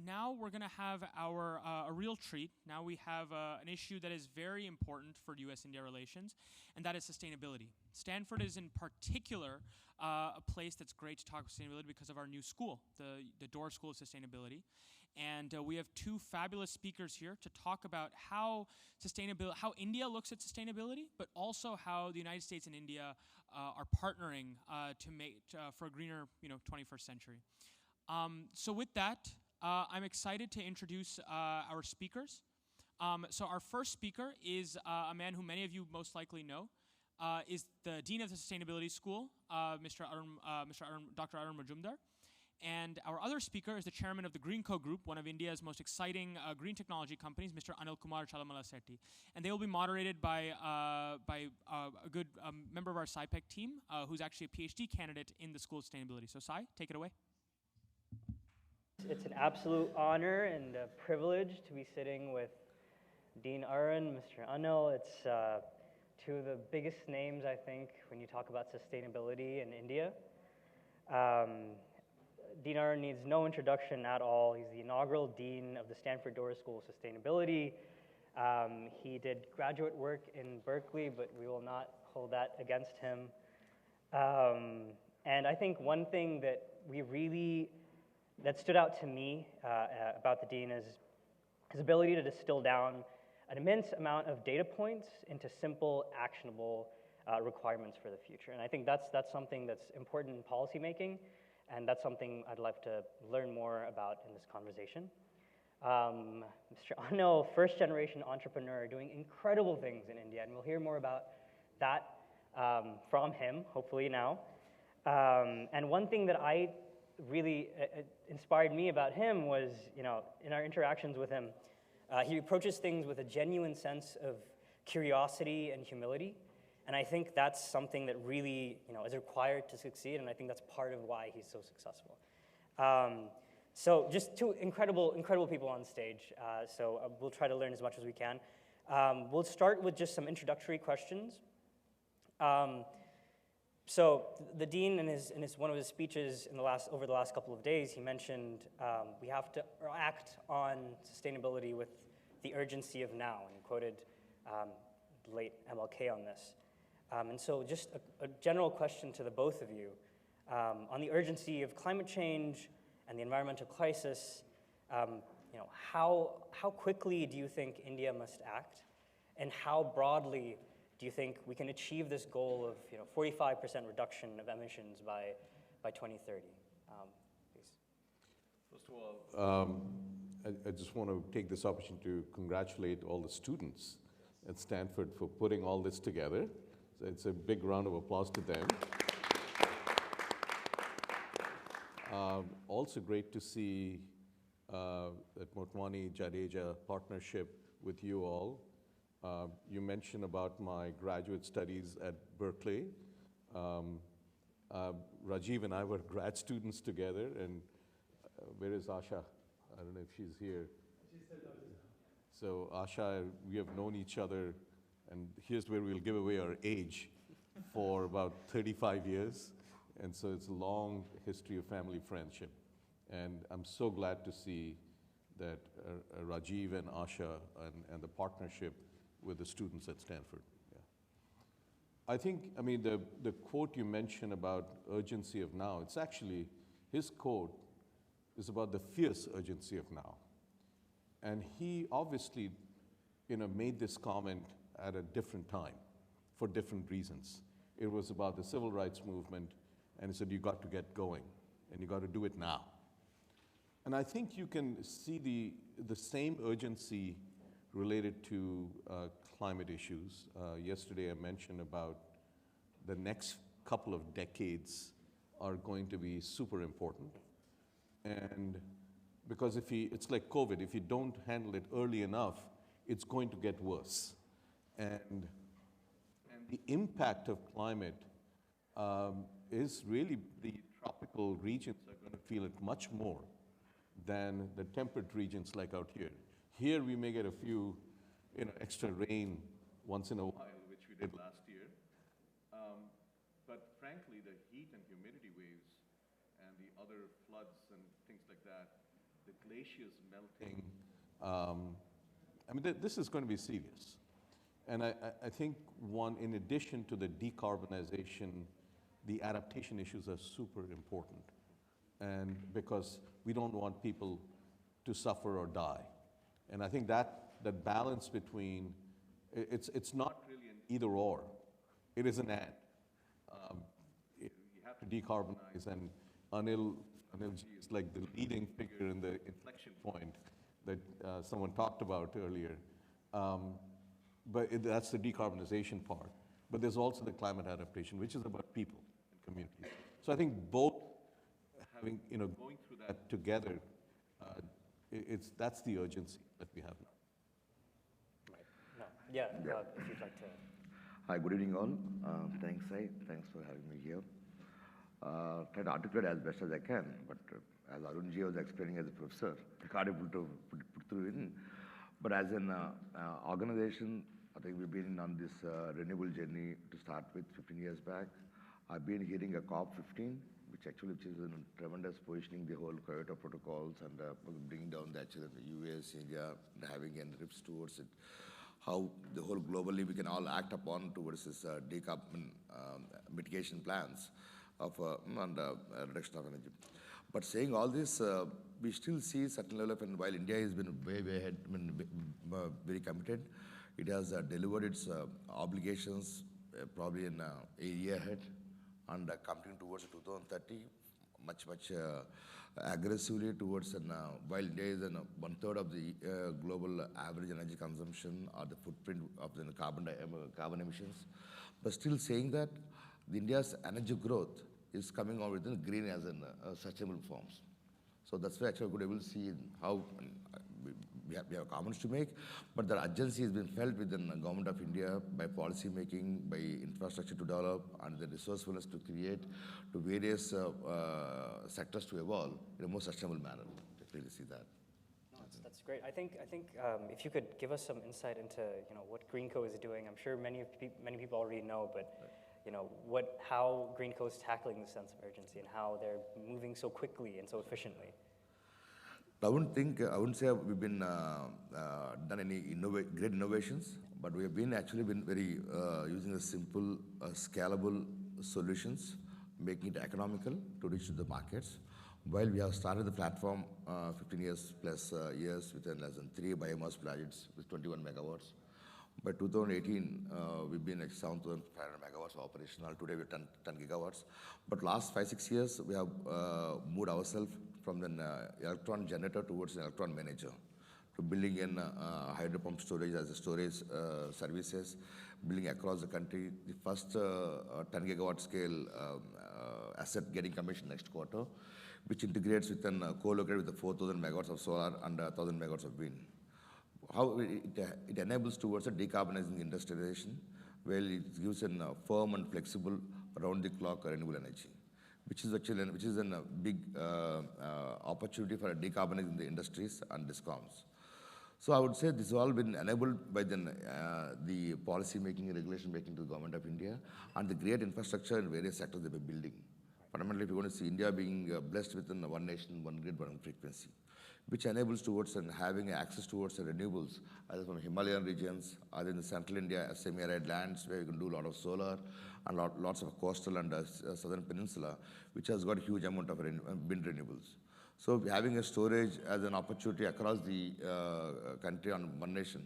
now we're going to have our a real treat. Now we have an issue that is very important for U.S.-India relations, and that is sustainability. Stanford is in particular a place that's great to talk about sustainability because of our new school, the Doerr School of Sustainability. And we have two fabulous speakers here to talk about how India looks at sustainability, but also how the United States and India are partnering to make for a greener, 21st century. So with that, I'm excited to introduce our speakers. So our first speaker is a man who many of you most likely know, is the Dean of the Sustainability School, Dr. Arun Majumdar. And our other speaker is the chairman of the Greenko Group, one of India's most exciting green technology companies, Mr. Anil Kumar Chalamalasetty. And they will be moderated by a good member of our SIPEC team, who's actually a PhD candidate in the School of Sustainability. So Sai, take it away. It's an absolute honor and a privilege to be sitting with Dean Arun, Mr. Anil. It's two of the biggest names, I think, when you talk about sustainability in India. Dean Arun needs no introduction at all. He's the inaugural dean of the Stanford Doerr School of Sustainability. He did graduate work in Berkeley, but we will not hold that against him. And I think one thing that stood out to me about the dean is his ability to distill down an immense amount of data points into simple, actionable requirements for the future. And I think that's something that's important in policymaking, and that's something I'd like to learn more about in this conversation. Mr. Anil, first-generation entrepreneur, doing incredible things in India, and we'll hear more about that from him, hopefully now. And one thing that I really inspired me about him was, in our interactions with him, he approaches things with a genuine sense of curiosity and humility. And I think that's something that really, is required to succeed, and I think that's part of why he's so successful. So just two incredible people on stage. So we'll try to learn as much as we can. We'll start with just some introductory questions. So the dean, in one of his speeches over the last couple of days, he mentioned we have to act on sustainability with the urgency of now, and he quoted the late MLK on this. And so just a general question to the both of you on the urgency of climate change and the environmental crisis. How quickly do you think India must act, and how broadly do you think we can achieve this goal of 45% reduction of emissions by 2030? Please. First of all, I just want to take this opportunity to congratulate all the students at Stanford for putting all this together. So it's a big round of applause to them. Also great to see that Motwani Jadeja partnership with you all. You mentioned about my graduate studies at Berkeley. Rajiv and I were grad students together, and where is Asha? I don't know if she's here. So Asha, we have known each other, and here's where we'll give away our age, for about 35 years. And so it's a long history of family friendship. And I'm so glad to see that Rajiv and Asha and the partnership with the students at Stanford. Yeah. I think, the quote you mentioned about urgency of now, it's actually, his quote is about the fierce urgency of now. And he obviously, made this comment at a different time for different reasons. It was about the civil rights movement, and he said, you got to get going, and you got to do it now. And I think you can see the same urgency related to climate issues. Yesterday I mentioned about the next couple of decades are going to be super important. And because it's like COVID, if you don't handle it early enough, it's going to get worse. And the impact of climate is really, the tropical regions are going to feel it much more than the temperate regions like out here. Here we may get a few extra rain once in a while, which we did last year. But frankly, the heat and humidity waves and the other floods and things like that the glaciers melting. I mean, this is going to be serious. And I think in addition to the decarbonization, the adaptation issues are super important. And because we don't want people to suffer or die. And I think that balance between, it's not really an either or, it is an and. You have to decarbonize, and Anil Ji is like the leading figure in the inflection point that someone talked about earlier. That's the decarbonization part. But there's also the climate adaptation, which is about people and communities. So I think both having, going through that together, that's the urgency that we have now. Right. No. Yeah, if you'd like to. Hi, good evening all. Thanks, Sai. Thanks for having me here. Try to articulate as best as I can, but as Arun Ji was explaining as a professor, I can't able to put through in. But as an organization, I think we've been on this renewable journey to start with 15 years back. I've been hearing a COP15, which is a tremendous positioning the whole Kyoto protocols and bringing down the US, India, and having a rips towards it. How the whole globally we can all act upon towards this mitigation plans of reduction of energy. But saying all this, we still see certain level of, and while India has been way ahead, very committed, it has delivered its obligations probably in a year ahead, and coming towards 2030, much aggressively towards, while India is 1/3 of the global average energy consumption or the footprint of the carbon emissions, but still saying that India's energy growth is coming out within green as in sustainable forms. So that's why actually we're able to see how we have comments to make, but the urgency has been felt within the government of India by policy making, by infrastructure to develop, and the resourcefulness to create, to various sectors to evolve in a more sustainable manner. I really see that. No, that's great. I think if you could give us some insight into what Greenko is doing. I'm sure many people already know, but how Greenko is tackling the sense of urgency and how they're moving so quickly and so efficiently. I wouldn't say we've been done any great innovations, but we have actually been very using a simple, scalable solutions, making it economical to reach to the markets. While we have started the platform 15 years plus years with less than 3 biomass projects with 21 megawatts. By 2018, we've been at 7,500 megawatts operational. Today we're 10 gigawatts. But last 5-6 years, we have moved ourselves from an electron generator towards an electron manager, to building in hydro pump storage as a storage services, building across the country. The first 10 gigawatt scale asset getting commissioned next quarter, which integrates with co-located with the 4,000 megawatts of solar and 1,000 megawatts of wind. How it enables towards a decarbonizing industrialization, where it gives a firm and flexible round-the-clock renewable energy, which is a big opportunity for decarbonizing the industries and discoms. So I would say this has all been enabled by the policy making, regulation making to the government of India, and the great infrastructure in various sectors they were building. Fundamentally, if you want to see India being blessed within one nation, one grid, one frequency, which enables towards having access towards the renewables, either from Himalayan regions, either in the central India, semi-arid lands, where you can do a lot of solar, and lots of coastal and southern peninsula, which has got a huge amount of wind renewables. So having a storage as an opportunity across the country on one nation,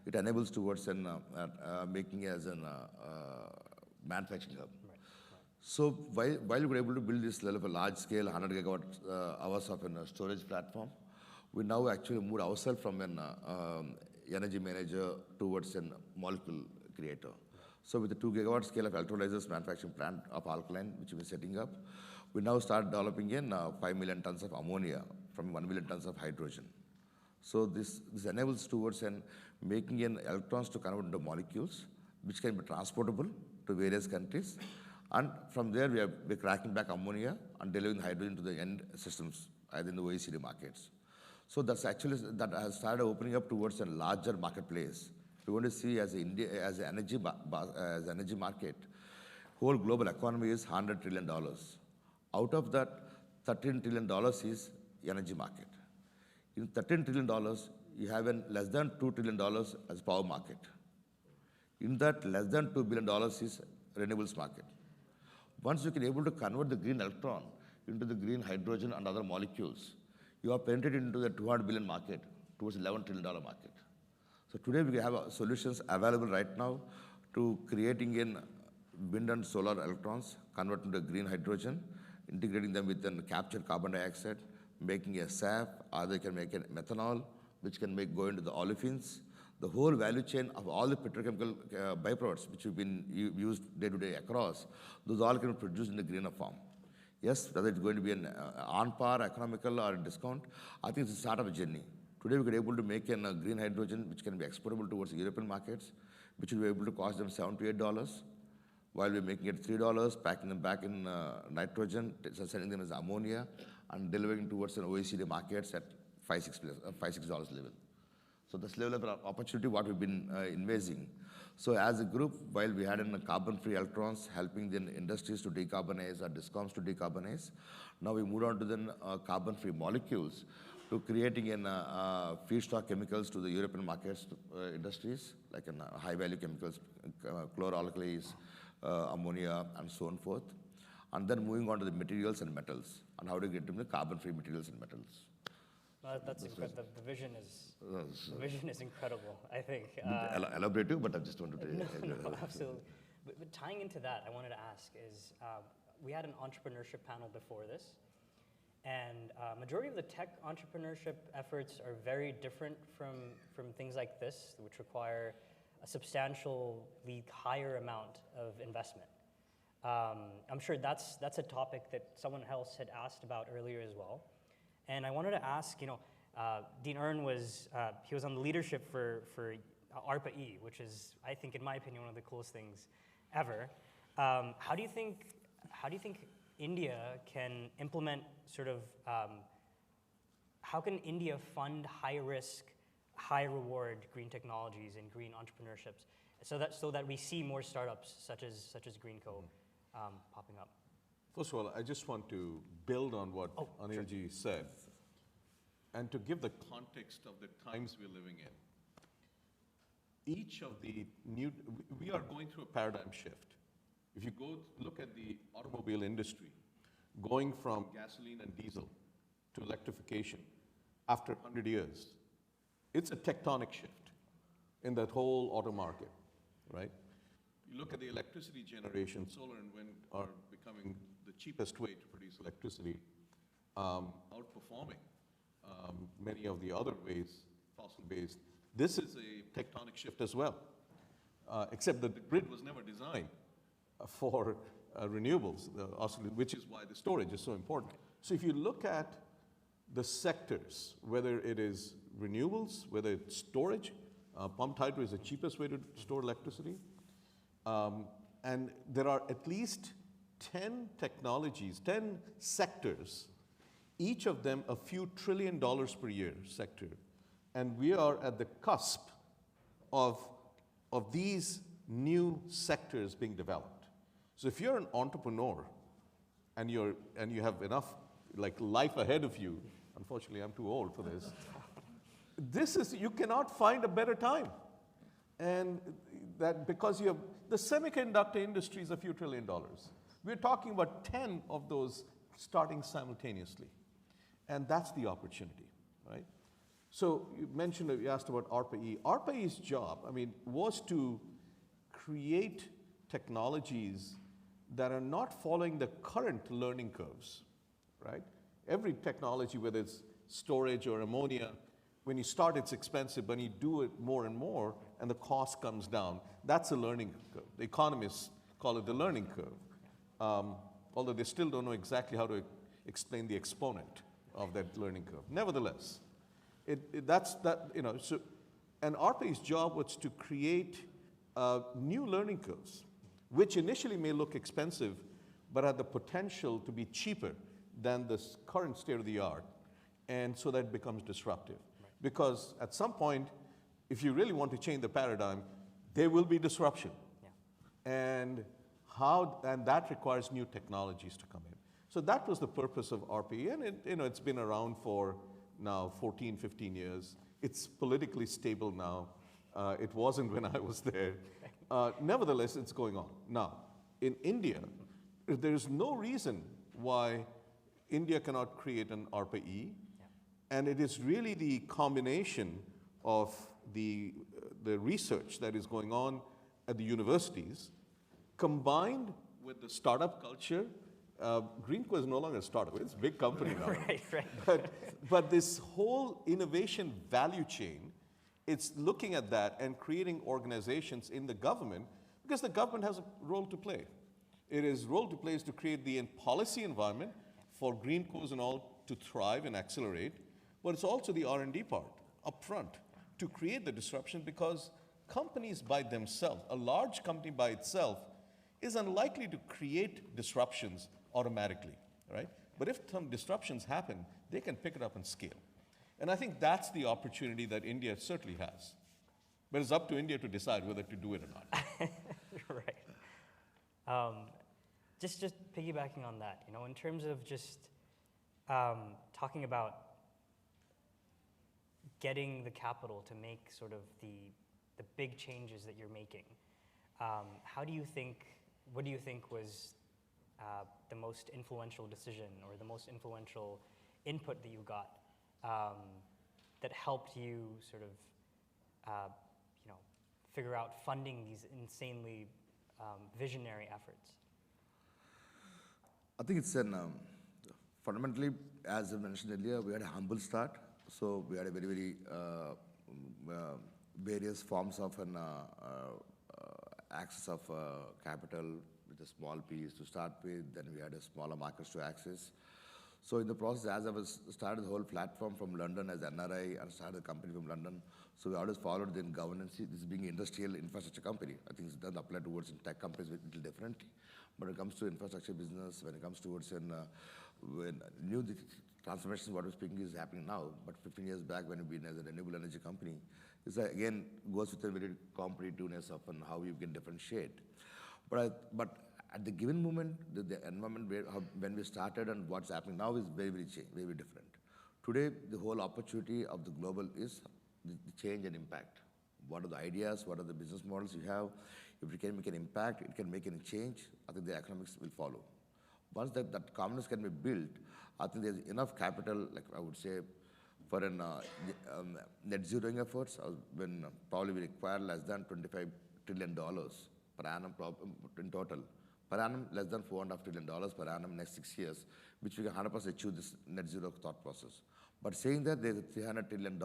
it enables towards making as a manufacturing hub. So while we were able to build this level of a large scale, 100 gigawatt hours of a storage platform, we now actually moved ourselves from an energy manager towards a molecule creator. So with the 2 gigawatt scale of electrolyzers manufacturing plant of alkaline, which we're setting up, we now start developing 5 million tons of ammonia from 1 million tons of hydrogen. So this enables towards making electrons to convert into molecules, which can be transportable to various countries. And from there, we're cracking back ammonia and delivering hydrogen to the end systems, either in the OECD markets. So that has started opening up towards a larger marketplace. We want to see as India as an energy market, whole global economy is $100 trillion. Out of that, $13 trillion is energy market. In $13 trillion, you have a less than $2 trillion as power market. In that, less than $2 billion is renewables market. Once you can able to convert the green electron into the green hydrogen and other molecules, you are penetrated into the 200 billion market towards $11 trillion market. So today we have solutions available right now to creating in wind and solar electrons, converting to green hydrogen, integrating them with then captured carbon dioxide, making a SAF, or they can make a methanol, which can go into the olefins. The whole value chain of all the petrochemical byproducts which have been used day to day across, those all can be produced in the greener form. Yes, whether it's going to be an on par, economical, or a discount, I think it's the start of a journey. Today we are able to make a green hydrogen which can be exportable towards the European markets, which will be able to cost them $7 to $8, while we're making it $3, packing them back in nitrogen, sending them as ammonia, and delivering towards an OECD markets at $5-6 level. So this level of opportunity what we've been investing. So as a group, while we had carbon-free electrons helping the industries to decarbonize or discoms to decarbonize, now we moved on to then carbon-free molecules to creating feedstock chemicals to the European markets industries, like high-value chemicals, chloralkalis, ammonia, and so on forth. And then moving on to the materials and metals, and how to get to the carbon-free materials and metals. That's incredible. The vision is incredible, I think. Elaborative, but I just wanted to... No, absolutely. But tying into that, I wanted to ask is, we had an entrepreneurship panel before this, and majority of the tech entrepreneurship efforts are very different from things like this, which require a substantially higher amount of investment. I'm sure that's a topic that someone else had asked about earlier as well. And I wanted to ask, Dean Arun was on the leadership for ARPA-E, which is, I think, in my opinion, one of the coolest things ever. How do you think India can implement how can India fund high-risk, high-reward green technologies and green entrepreneurships so that we see more startups such as Greenko popping up? First of all, I just want to build on what Anilji said, and to give the context of the times we're living in. Each of the we are going through a paradigm shift. If you go look at the automobile industry, going from gasoline and diesel to electrification after 100 years, it's a tectonic shift in that whole auto market, right? You look at the electricity generation, solar and wind are becoming the cheapest way to produce electricity, outperforming many of the other ways, fossil-based. This is a tectonic shift as well, except that the grid was never designed for renewables, which is why the storage is so important. So if you look at the sectors, whether it is renewables, whether it's storage, pumped hydro is the cheapest way to store electricity, and there are at least 10 technologies, 10 sectors, each of them a few $1 trillion per year sector. And we are at the cusp of these new sectors being developed. So if you're an entrepreneur and you have enough life ahead of you, unfortunately I'm too old for this, you cannot find a better time. And that because the semiconductor industry is a few $1 trillion. We're talking about 10 of those starting simultaneously. And that's the opportunity, right? So you asked about ARPA-E. ARPA-E's job, was to create technologies that are not following the current learning curves, right? Every technology, whether it's storage or ammonia, when you start, it's expensive. When you do it more and more, and the cost comes down, that's a learning curve. The economists call it the learning curve, although they still don't know exactly how to explain the exponent of that learning curve. Nevertheless, and ARPA-E's job was to create new learning curves, which initially may look expensive, but have the potential to be cheaper than the current state of the art, and so that it becomes disruptive. Right. Because at some point, if you really want to change the paradigm, there will be disruption. Yeah. And that requires new technologies to come in. So that was the purpose of ARPA-E, and it's been around for now 14, 15 years. It's politically stable now. It wasn't when I was there. Nevertheless, it's going on. Now, in India, there is no reason why India cannot create an ARPA-E, and it is really the combination of the research that is going on at the universities, combined with the startup culture. Greenko is no longer a startup, it's a big company now. Right. But this whole innovation value chain, it's looking at that and creating organizations in the government, because the government has a role to play. Its role to play is to create the policy environment for Greenkos and all to thrive and accelerate, but it's also the R&D part up front to create the disruption, because companies by themselves, a large company by itself, is unlikely to create disruptions automatically, right? But if some disruptions happen, they can pick it up and scale. And I think that's the opportunity that India certainly has. But it's up to India to decide whether to do it or not. Right. Just piggybacking on that, in terms of just talking about getting the capital to make sort of the big changes that you're making, what do you think was the most influential decision or the most influential input that you got that helped you sort of, figure out funding these insanely visionary efforts? I think it's fundamentally, as I mentioned earlier, we had a humble start. So we had a very, very various forms of an access of capital with a small piece to start with. Then we had a smaller markets to access. So in the process, as I was started the whole platform from London as NRI and started the company from London. So we always followed the governance. This being an industrial infrastructure company, I think it doesn't apply towards tech companies a little differently. But when it comes to infrastructure business, when it comes towards when new transformation, what we're speaking is happening now, but 15 years back when we've been as a renewable energy company, this again goes with a very competitiveness of how you can differentiate. But at the given moment, the environment when we started and what's happening now is very, very very different. Today, the whole opportunity of the global is the change and impact. What are the ideas? What are the business models you have? If it can make an impact, it can make any change, I think the economics will follow. Once that commonness can be built, I think there's enough capital, like I would say, for an net zeroing efforts, when probably we require less than $25 trillion per annum in total. Per annum, less than $4.5 trillion per annum next 6 years, which we can 100% achieve this net zero thought process. But saying that there's $300 trillion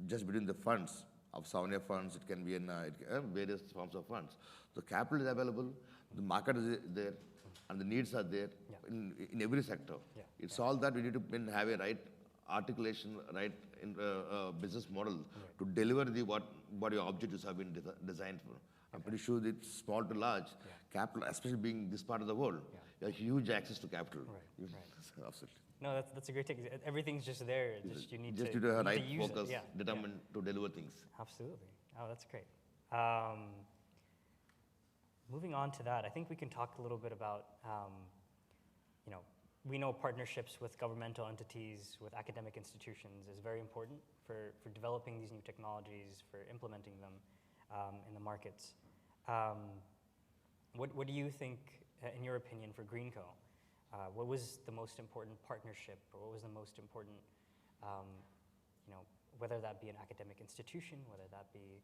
just between the funds of Sonia funds, it can be in various forms of funds. The capital is available, the market is there, and the needs are there in every sector. It's all that we need to have a right articulation, right business model to deliver what your objectives have been designed for. I'm pretty sure that small to large, capital, especially being this part of the world, you have huge access to capital. Right. Absolutely. No, that's a great take. Everything's just there. You need to have right focus, determined to deliver things. Absolutely. Oh, that's great. Moving on to that, I think we can talk a little bit about, we know partnerships with governmental entities, with academic institutions is very important for developing these new technologies, for implementing them in the markets. What do you think, in your opinion, for Greenko? What was the most important partnership, or what was the most important, whether that be an academic institution, whether that be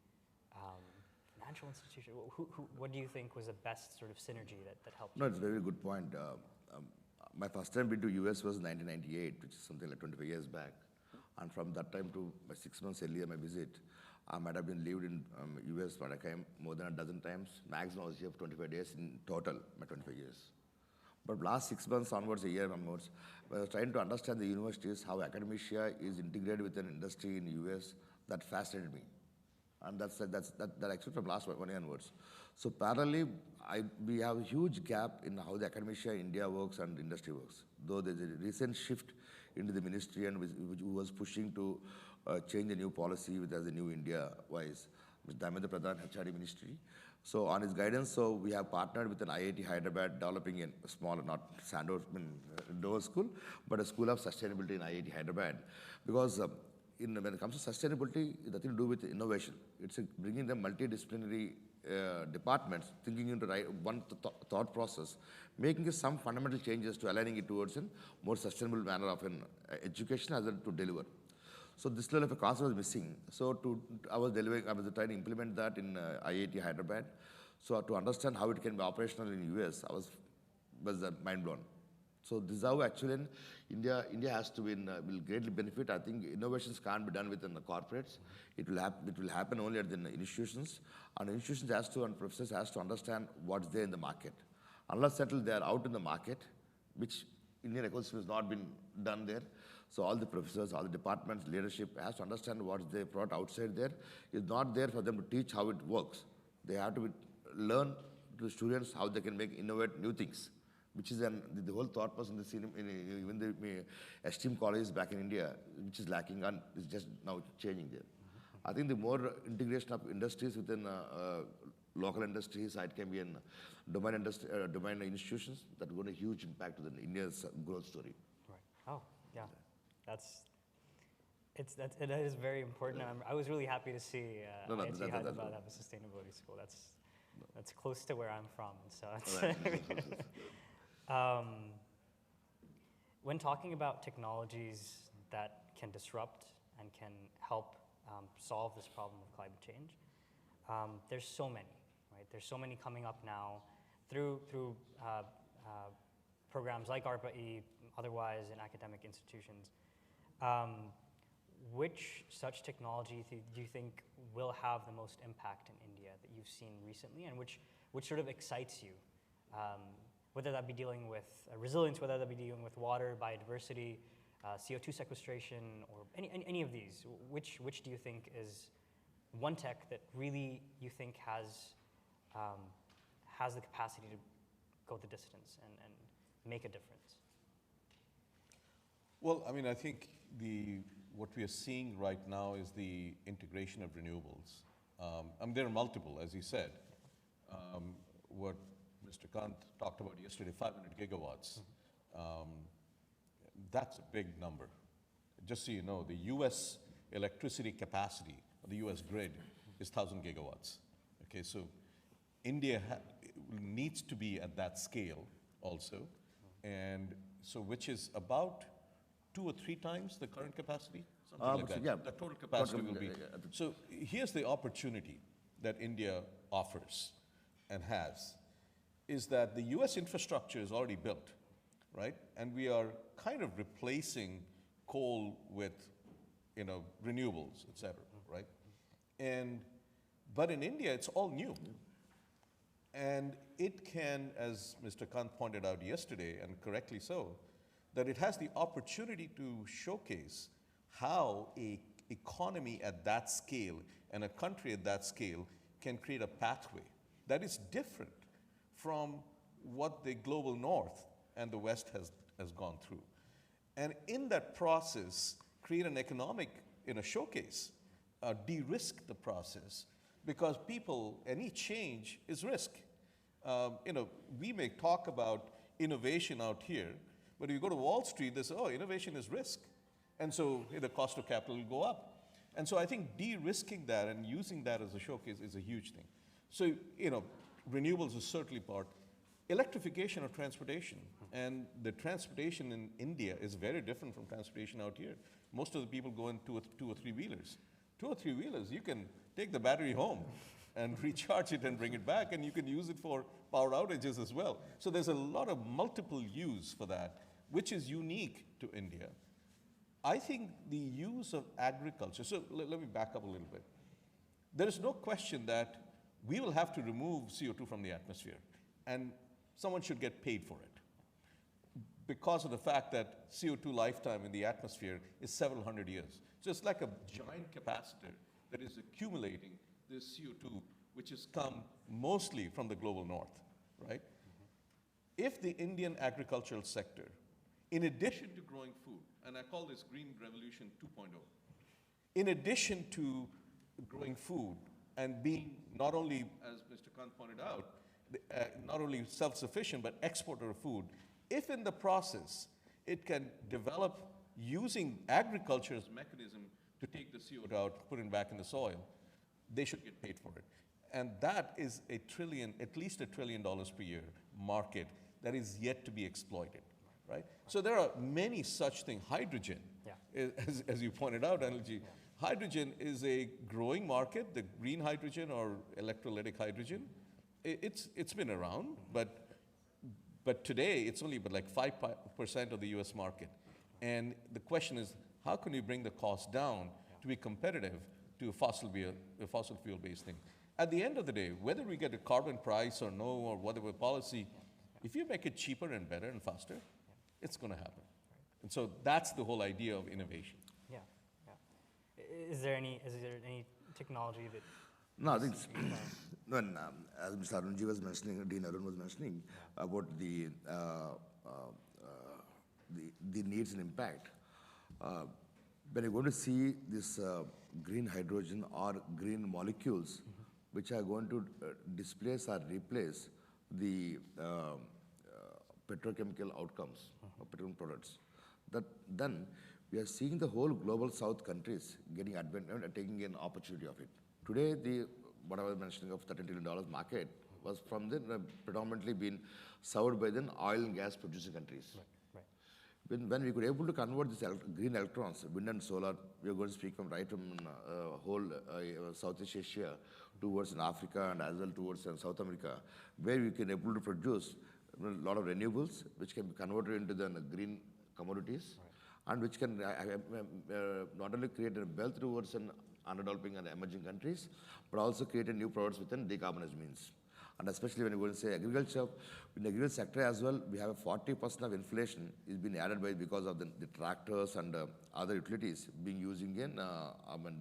financial institution? What do you think was the best sort of synergy that helped? No, it's a very good point. My first time been to US was 1998, which is something like 25 years back. And from that time to my 6 months earlier, my visit, I might have been lived in US, but I came more than a dozen times. Maximum I was here for 25 days in total, my 25 years. But last 6 months onwards, a year onwards, I was trying to understand the universities, how academia is integrated with an industry in US. That fascinated me. And that actually from last 1 year onwards. So parallelly, we have a huge gap in how the academia in India works and industry works. Though there's a recent shift into the ministry and who was pushing to change the new policy with as a new India-wise. Mr. Dharmendra Pradhan, HRD Ministry. So on his guidance, so we have partnered with an IIT Hyderabad developing a small, not Stanford, Doerr School, but a School of Sustainability in IIT Hyderabad. Because when it comes to sustainability, it's nothing to do with innovation. It's bringing the multidisciplinary departments, thinking into one thought process, making some fundamental changes to aligning it towards a more sustainable manner of an education as well to deliver. So this level of a concept was missing. So I was trying to implement that in IIT Hyderabad. So to understand how it can be operational in US, I was mind blown. So this is how actually India has to win, will greatly benefit. I think innovations can't be done within the corporates. It will happen only at the institutions. And institutions and professors has to understand what's there in the market. Unless settle they are out in the market, which Indian ecosystem has not been done there. So all the professors, all the departments, leadership has to understand what they brought outside there. It's not there for them to teach how it works. They have to learn to students how they can innovate new things, which is the whole thought process in the scene, even the esteemed colleges back in India, which is lacking and is just now changing there. I think the more integration of industries within local industries, it can be in domain institutions, that will have a huge impact to India's growth story. Right. Oh, yeah. It is very important. And I was really happy to see IIT Hyderabad have a sustainability school. That's close to where I'm from, so it's when talking about technologies that can disrupt and can help solve this problem of climate change, there's so many, right? There's so many coming up now through programs like ARPA-E, otherwise in academic institutions. Which such technology do you think will have the most impact in India that you've seen recently, and which sort of excites you? Whether that be dealing with resilience, whether that be dealing with water, biodiversity, CO2 sequestration, or any of these, which do you think is one tech that really you think has the capacity to go the distance and make a difference? Well, I mean, I think what we are seeing right now is the integration of renewables. I mean, there are multiple, as you said. What Mr. Kant talked about yesterday, 500 gigawatts. That's a big number. Just so you know, the US electricity capacity, the US grid, is 1,000 gigawatts. Okay, so India needs to be at that scale also, and so which is about 2 or 3 times the current capacity, something like that. Yeah. The total capacity will be. So here's the opportunity that India offers and has, is that the US infrastructure is already built, right? And we are kind of replacing coal with, renewables, et cetera, right? But in India, it's all new. And it can, as Mr. Kant pointed out yesterday, and correctly so, that it has the opportunity to showcase how an economy at that scale and a country at that scale can create a pathway that is different from what the global north and the west has gone through. And in that process, create an economic showcase, de-risk the process, because any change is risk. We may talk about innovation out here, but if you go to Wall Street, they say, innovation is risk. And so the cost of capital will go up. And so I think de-risking that and using that as a showcase is a huge thing. So, renewables is certainly part. Electrification of transportation. And the transportation in India is very different from transportation out here. Most of the people go in two or three wheelers. 2 or 3 wheelers, you can take the battery home and recharge it and bring it back, and you can use it for power outages as well. So there's a lot of multiple use for that, which is unique to India. I think the use of agriculture, so let me back up a little bit. There is no question that we will have to remove CO2 from the atmosphere, and someone should get paid for it, because of the fact that CO2 lifetime in the atmosphere is several hundred years. So it's like a giant capacitor that is accumulating this CO2, which has come mostly from the global north, right? If the Indian agricultural sector, in addition to growing food, and I call this Green Revolution 2.0, in addition to growing food, and being not only, as Mr. Kant pointed out, not only self-sufficient, but exporter of food, if in the process it can develop using agriculture as a mechanism to take the CO2 out, put it back in the soil, they should get paid for it. And that is a trillion, at least $1 trillion per year market that is yet to be exploited, right? So there are many such things. Hydrogen, as you pointed out, Anilji, hydrogen is a growing market, the green hydrogen or electrolytic hydrogen. It's been around, but today it's only but like 5% of the US market. And the question is, how can we bring the cost down to be competitive to a fossil fuel-based thing? At the end of the day, whether we get a carbon price or no, or whatever policy, if you make it cheaper and better and faster, it's going to happen. And so that's the whole idea of innovation. Yeah, yeah. Is there any technology that? No, I think when, as Mr. Arunji was mentioning, Dean Arun was mentioning about the needs and impact. When you're going to see this green hydrogen or green molecules, which are going to displace or replace the petrochemical outcomes of petroleum products, then we are seeing the whole global south countries getting taking an opportunity of it. Today, what I was mentioning of $13 trillion market was from the predominantly being served by the oil and gas producing countries. Right. When we were able to convert these green electrons, wind and solar, we are going to speak from whole Southeast Asia towards Africa and as well towards South America, where we can able to produce a lot of renewables, which can be converted into the green commodities, and which can not only create a wealth towards underdeveloping and emerging countries, but also create a new products within decarbonized means. And especially when you go and say agriculture, in the agriculture sector as well, we have 40% of inflation is being added because of the tractors and other utilities being using in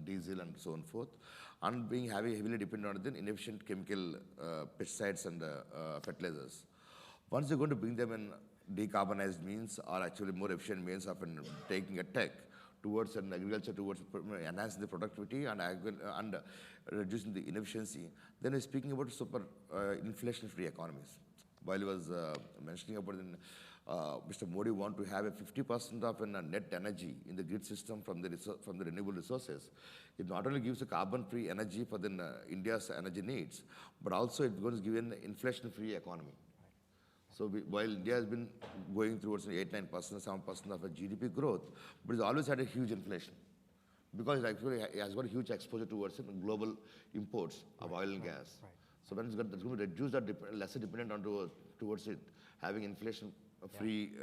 diesel and so on and forth, and being heavily dependent on the inefficient chemical pesticides and fertilizers. Once you're going to bring them in decarbonized means, or actually more efficient means of taking a tech towards an agriculture, towards enhancing the productivity and reducing the inefficiency, then we're speaking about super inflation-free economies. While he was mentioning about Mr. Modi want to have a 50% of net energy in the grid system from the renewable resources, it not only gives a carbon-free energy for India's energy needs, but also it's going to give an inflation-free economy. So while India has been going towards 8-9%, 7% of a GDP growth, but it's always had a huge inflation because it actually has got a huge exposure towards global imports of oil and gas. Right. So when it's going to reduce that lesser dependent on towards it, having inflation-free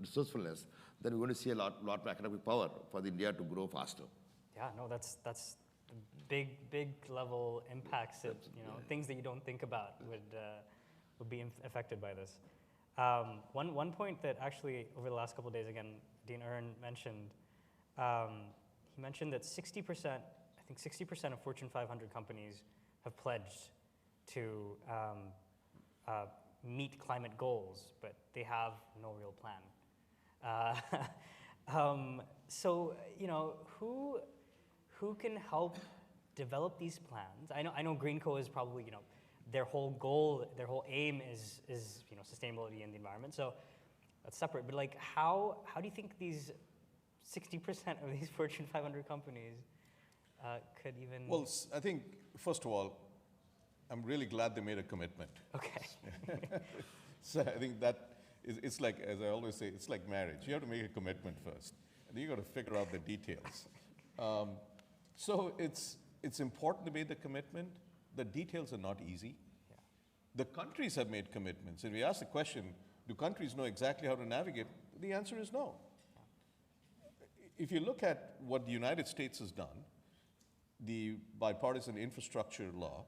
resourcefulness, then we're going to see a lot more economic power for India to grow faster. Yeah, no, that's big level impacts that things that you don't think about would be affected by this. One point that actually over the last couple of days, again, Dean Arun mentioned, he mentioned that 60%, I think 60% of Fortune 500 companies have pledged to meet climate goals, but they have no real plan. So, who can help develop these plans? I know Greenko is probably, their whole goal, their whole aim is sustainability in the environment. So that's separate. But like, how do you think these 60% of these Fortune 500 companies could even? Well, I think first of all, I'm really glad they made a commitment. Okay. So I think that it's like, as I always say, it's like marriage. You have to make a commitment first, and then you got to figure out the details. So it's important to make the commitment. The details are not easy. Yeah. The countries have made commitments. And we ask the question, do countries know exactly how to navigate? The answer is no. Yeah. If you look at what the United States has done, the bipartisan infrastructure law,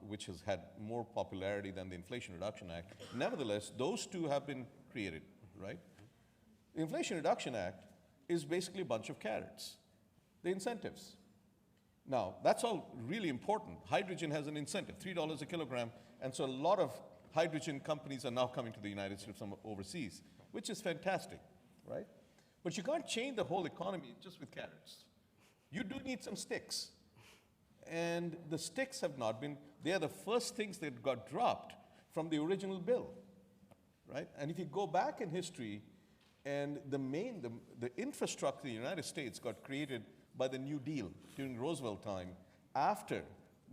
which has had more popularity than the Inflation Reduction Act, nevertheless, those two have been created, right? The Inflation Reduction Act is basically a bunch of carrots, the incentives. Now, that's all really important. Hydrogen has an incentive, $3 a kilogram, and so a lot of hydrogen companies are now coming to the United States from overseas, which is fantastic, right? But you can't change the whole economy just with carrots. You do need some sticks. and the sticks have not been, they are the first things that got dropped from the original bill, right? And if you go back in history, and the infrastructure in the United States got created by the New Deal during Roosevelt time after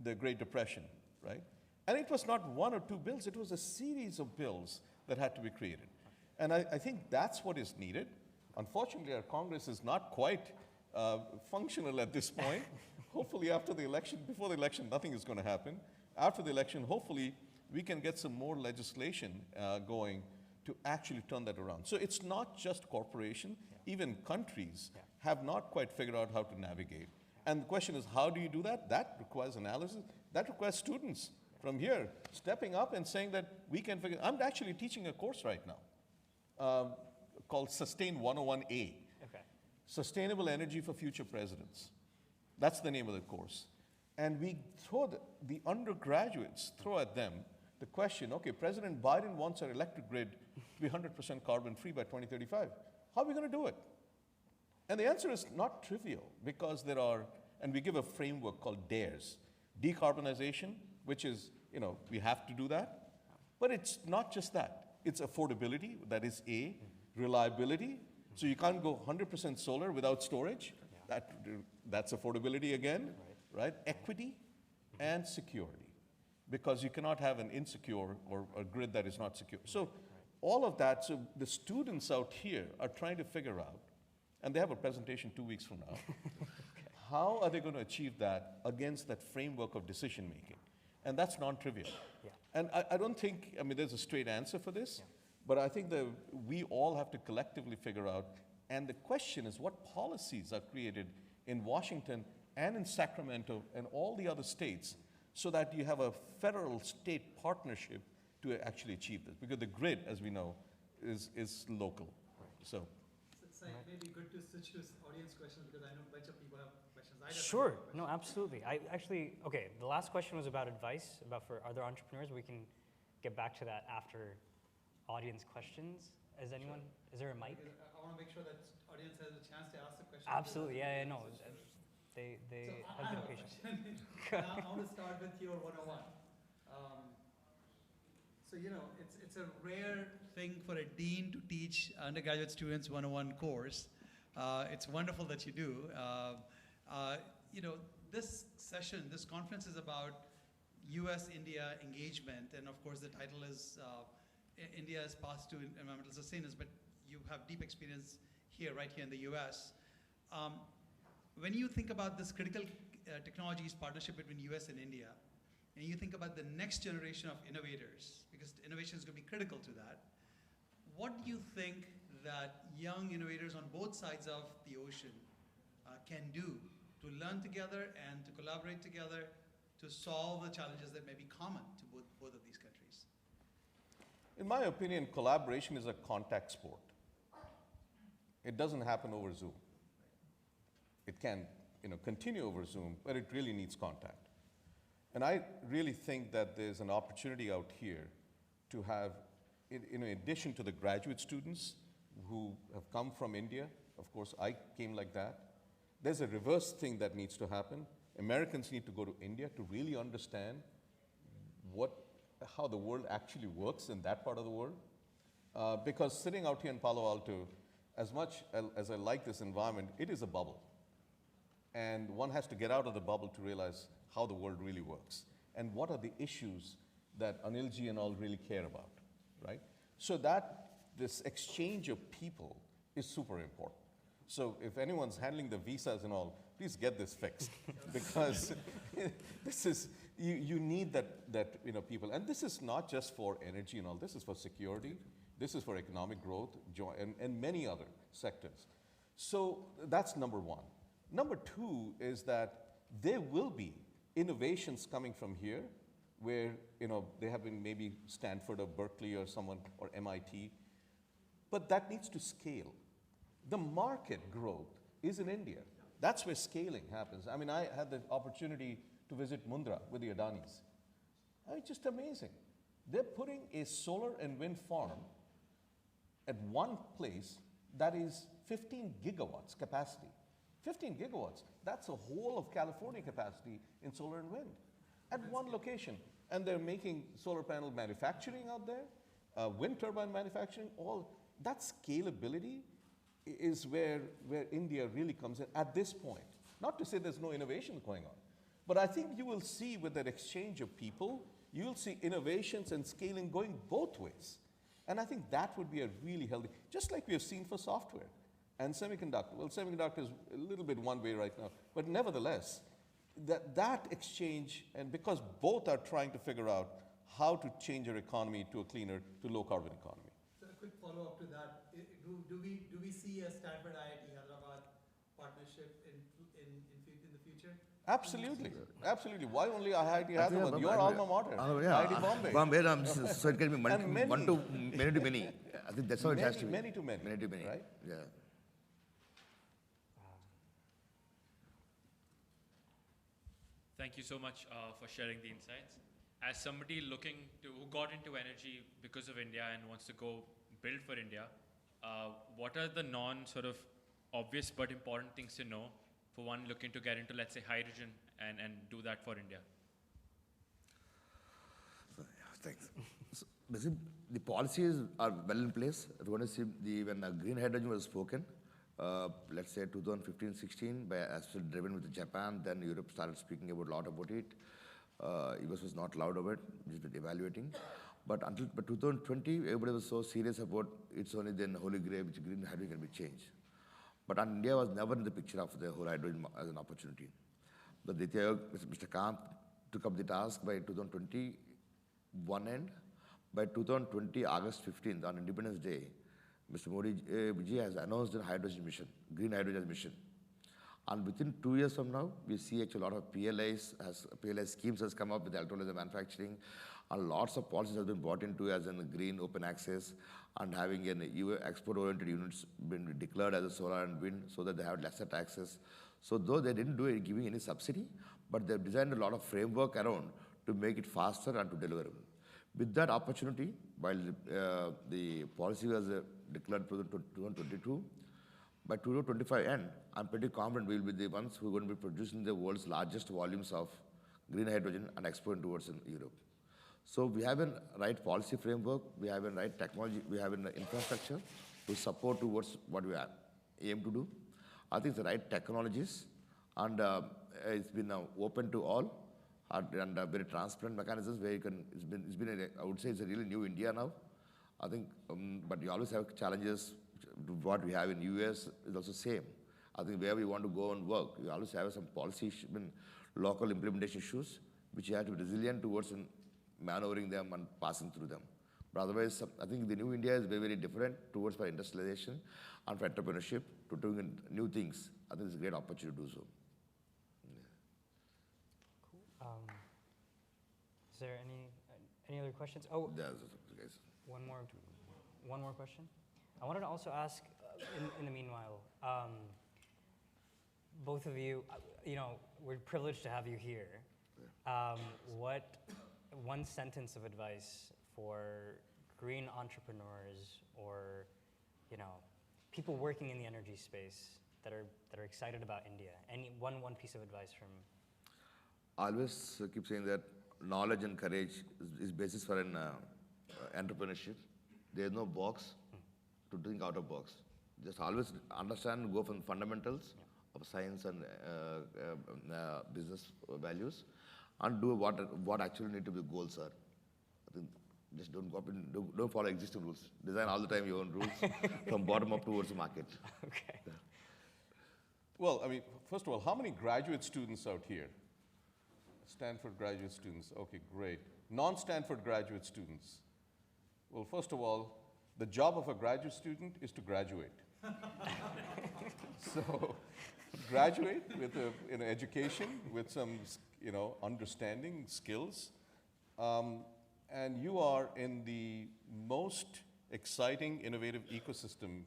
the Great Depression, right? And it was not one or two bills, it was a series of bills that had to be created. And I think that's what is needed. Unfortunately, our Congress is not quite functional at this point. Hopefully after the election, before the election, nothing is going to happen. After the election, hopefully we can get some more legislation going to actually turn that around. So it's not just corporation, even countries have not quite figured out how to navigate. And the question is, how do you do that? That requires analysis. That requires students from here stepping up and saying that we can figure. I'm actually teaching a course right now called Sustain 101A. Okay. Sustainable Energy for Future Presidents. That's the name of the course. And we throw the undergraduates, throw at them the question, okay, President Biden wants our electric grid to be 100% carbon free by 2035. How are we going to do it? And the answer is not trivial, because there are, and we give a framework called DARES, decarbonization, which is, we have to do that. But it's not just that. It's affordability, that is A, reliability, so you can't go 100% solar without storage. That's affordability again, right? Equity and security, because you cannot have an insecure or a grid that is not secure. So all of that, so the students out here are trying to figure out, and they have a presentation 2 weeks from now, how are they going to achieve that against that framework of decision making? And that's non-trivial. Yeah. And I don't think, there's a straight answer for this, but I think that we all have to collectively figure out, and the question is what policies are created in Washington and in Sacramento and all the other states so that you have a federal-state partnership to actually achieve this. Because the grid, as we know, is local. So it's maybe good to switch to audience questions, because I know a bunch of people have questions. Sure, no, absolutely. Okay, the last question was about advice, about for other entrepreneurs. We can get back to that after audience questions. Is there a mic? I want to make sure that audience has a chance to ask the question. Absolutely, yeah, no. They have been patient. Now I want to start with your 101. So, it's a rare thing for a dean to teach undergraduate students 101 course. It's wonderful that you do. This session, this conference is about US-India engagement, and of course the title is India's path to environmental sustainability, but you have deep experience right here in the US. When you think about this critical technologies partnership between US and India, and you think about the next generation of innovators, because innovation is going to be critical to that, what do you think that young innovators on both sides of the ocean can do to learn together and to collaborate together to solve the challenges that may be common to both of these countries? in my opinion, collaboration is a contact sport. It doesn't happen over Zoom. It can, continue over Zoom, but it really needs contact. And I really think that there's an opportunity out here to have, in addition to the graduate students who have come from India, of course I came like that, there's a reverse thing that needs to happen. Americans need to go to India to really understand how the world actually works in that part of the world. Because sitting out here in Palo Alto, as much as I like this environment, it is a bubble. And one has to get out of the bubble to realize how the world really works. And what are the issues that Anilji and all really care about, right? So this exchange of people is super important. So if anyone's handling the visas and all, please get this fixed. Because this is, you need that people. And this is not just for energy and all, this is for security, this is for economic growth, and many other sectors. So that's number one. Number two is that there will be innovations coming from here where, they have been maybe Stanford or Berkeley or someone, or MIT, but that needs to scale. The market growth is in India. That's where scaling happens. I mean, I had the opportunity to visit Mundra with the Adanis. It's just amazing. They're putting a solar and wind farm at one place that is 15 gigawatts capacity. 15 gigawatts. That's a whole of California capacity in solar and wind at one location. And they're making solar panel manufacturing out there, wind turbine manufacturing, all. That scalability is where India really comes in at this point. Not to say there's no innovation going on, but I think you will see with that exchange of people, you'll see innovations and scaling going both ways. And I think that would be a really healthy, just like we have seen for software and semiconductor. Well, semiconductor is a little bit one way right now, but nevertheless, that exchange, and because both are trying to figure out how to change our economy to a cleaner, to low carbon economy. So a quick follow-up to that. Do we see a Stanford IIT Hyderabad partnership in the future? Absolutely, absolutely. Why only IIT Hyderabad? Your alma mater, IIT Bombay. Bombay, so it can be many to many. I think that's how it has to be. Many to many. Many to many, right? Yeah. Thank you so much for sharing the insights. As somebody who got into energy because of India and wants to go build for India, what are the sort of obvious but important things to know for one looking to get into, let's say, hydrogen and do that for India? Thanks. So basically, the policies are well in place. If you want to see when green hydrogen was spoken, let's say 2015-16, as driven with Japan, then Europe started speaking a lot about it. US was not loud about it, just evaluating. But until 2020, everybody was so serious about it's only then holy grail, which green hydrogen can be changed. But India was never in the picture of the whole hydrogen as an opportunity. But Mr. Kant took up the task by 2021 end. By 2020, August 15th, on Independence Day, Mr. Modi Vijay has announced a hydrogen mission, green hydrogen mission. And within 2 years from now, we see actually a lot of PLI schemes has come up with electrolyzer manufacturing, and lots of policies have been brought into as in green open access, and having an export-oriented units been declared as a solar and wind so that they have lesser taxes. So though they didn't do it giving any subsidy, but they've designed a lot of framework around to make it faster and to deliverable. With that opportunity, while the policy was declared to 2022, by 2025 end, I'm pretty confident we will be the ones who are going to be producing the world's largest volumes of green hydrogen and exporting towards Europe. So we have a right policy framework, we have a right technology, we have an infrastructure to support towards what we aim to do. I think it's the right technologies, and it's been open to all, and very transparent mechanisms where you can. It's been I would say it's a really new India now. I think, but you always have challenges. What we have in US is also same. I think where we want to go and work, we always have some policy, local implementation issues, which you have to be resilient towards maneuvering them and passing through them. But otherwise, I think the new India is very, very different towards for industrialization and for entrepreneurship, to doing new things. I think it's a great opportunity to do so. Cool. Is there any other questions? Oh, Yes. one more question. I wanted to also ask, in the meanwhile, both of you, we're privileged to have you here. What one sentence of advice for green entrepreneurs or, people working in the energy space that are excited about India? Any one piece of advice from? I always keep saying that knowledge and courage is basis for an entrepreneurship. There's no box to think out of box. Just always understand and go from fundamentals of science and business values, and do what actually need to be goals are. I think just don't follow existing rules. Design all the time your own rules from bottom up towards the market. Okay. Well, I mean, first of all, how many graduate students out here? Stanford graduate students, okay, great. Non-Stanford graduate students. Well, first of all, the job of a graduate student is to graduate. So, graduate with an education, with some, understanding, skills, and you are in the most exciting, innovative ecosystem,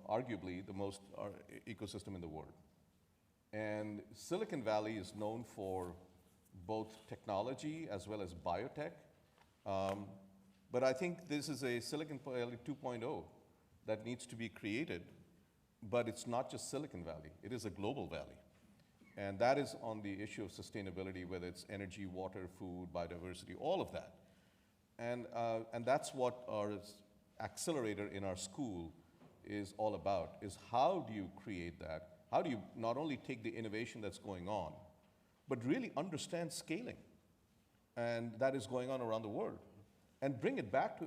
arguably the most ecosystem in the world. And Silicon Valley is known for both technology as well as biotech. But I think this is a Silicon Valley 2.0 that needs to be created but it's not just Silicon Valley, it is a global valley. And that is on the issue of sustainability, whether it's energy, water, food, biodiversity, all of that. And that's what our accelerator in our school is all about, is how do you create that? How do you not only take the innovation that's going on, but really understand scaling, and that is going on around the world, and bring it back to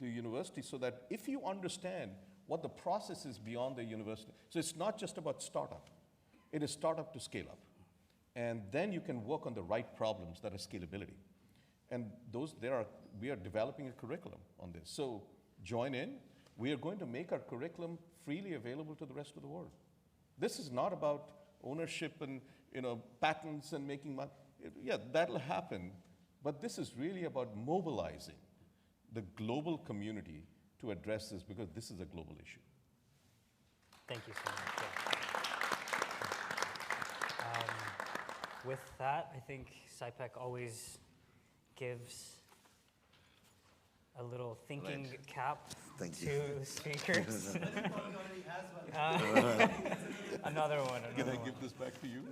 the university so that if you understand what the process is beyond the university, so it's not just about startup, it is startup to scale up. And then you can work on the right problems that are scalability. And we are developing a curriculum on this. So join in. We are going to make our curriculum freely available to the rest of the world. This is not about ownership and patents and making money. Yeah, that'll happen. But this is really about mobilizing the global community to address this, because this is a global issue. Thank you so much. Yeah. With that, I think SIPEC always gives a little thinking cap to the speakers. Another one. Can I give this back to you?